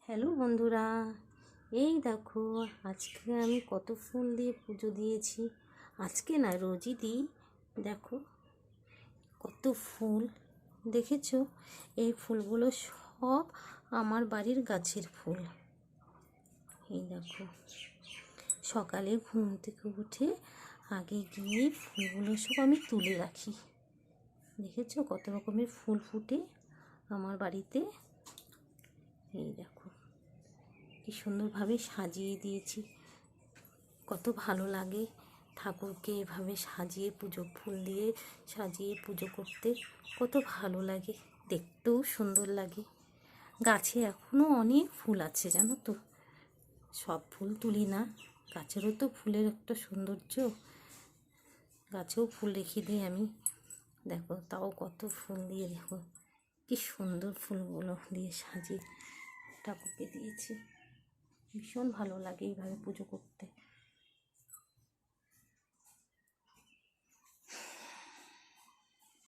Hello বন্ধুরা, এই দেখো আজকে আমি কত ফুল দিয়ে পুজো দিয়েছি। আজকে না, রোজই দিই। দেখো কত ফুল, দেখেছো? এই ফুলগুলো সব আমার বাড়ির গাছের ফুল। এই দেখো, সকালে ঘুম থেকে উঠে আগে গিয়ে ফুলগুলো সব আমি তুলে রাখি। দেখেছো কত রকমের ফুল ফুটে আমার বাড়িতে। এই দেখো কি সুন্দরভাবে সাজিয়ে দিয়েছি, কত ভালো লাগে ঠাকুরকে এভাবে সাজিয়ে পুজো ফুল দিয়ে সাজিয়ে পুজো করতে। কত ভালো লাগে, দেখতেও সুন্দর লাগে। গাছে এখনও অনেক ফুল আছে জানো তো, সব ফুল তুলি না, গাছেরও তো ফুলের একটা সৌন্দর্য। গাছেও ফুল রেখে দিই আমি। দেখো তাও কত ফুল দিয়ে, দেখো কি সুন্দর ফুলগুলো দিয়ে সাজিয়ে ঠাকুরকে দিয়েছি। ভীষণ ভালো লাগে এইভাবে পুজো করতে।